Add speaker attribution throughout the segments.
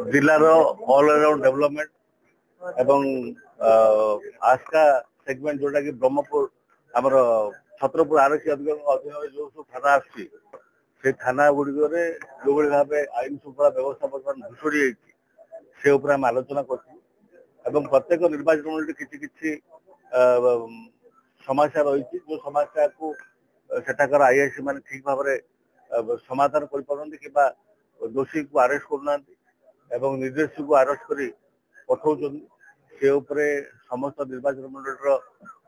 Speaker 1: जिलार all around development एवं Aska segment जोटा कि ब्रह्मपुर आमर छत्रपुर आरक्षी अधीन जो सब थाना आसुची से थाना गुड़िक जो भाव आईन श्रृंखला व्यवस्था बर्तमान भुशुड़ी से आम आलोचना कर प्रत्येक निर्वाचन मंडली किसी समस्या रही जो समस्या को सेठाकर आईआईसी मान ठीक भाव समाधान कर दोषी को अरेस्ट करना निर्देश को अरेस्ट कर पठाऊँ से समस्त निर्वाचन मंडल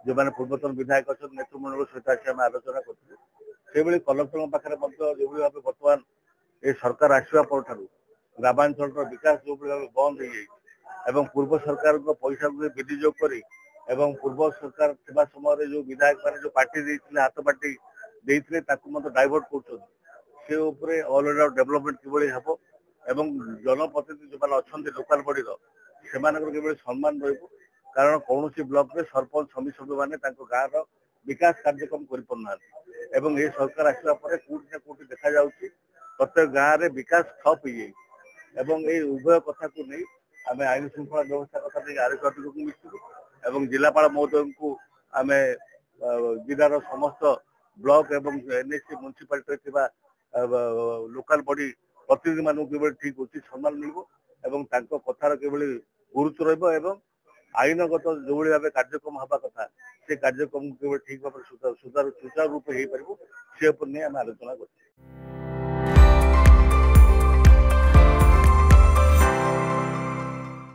Speaker 1: जो मैंने पूर्वतन विधायक अच्छा नेतृमंडल सहित आम आलोचना कर कलेक्टर पाखे जो भाव बर्तमान ये सरकार आसवा पर ग्रामांचल विकास जो भाव बंद हो पूर्व सरकार पैसा को विनियोग कर पूर्व सरकार थिबा समय जो विधायक मैंने जो पार्टी देते हाथ पार्टी देते डाइवर्ट कर ऑल अराउंड डेवलपमेंट किभली हम एवं जनप्रतिनिधि जो अच्छा लोकाल बॉडी से सम्मान रही कारण कौन ब्लॉक में सरपंच समिति सभ्य मैंने गाँव विकास कार्यक्रम कर ये सरकार आसवा कोटि कोटि देखा जाऊँगी प्रत्येक गाँव में विकास ठप हो उभय कथा को नहीं आम आईन श्रृंखला व्यवस्था कथा नहीं आरोग्य अधिक मिशू जिलापाल महोदय को आम जिलार समस्त ब्लॉक एवं एनएससी म्युनिसिपालिटी लोकाल बॉडी प्रतिनिधि मानक ठीक उचित सम्मान मिल कथार किभली गुरुत्व रहा आईनगत जो भाव कार्यक्रम हवा कथा से कार्यक्रम ठीक भाव सुचारू रूप हो पार से आलोचना कर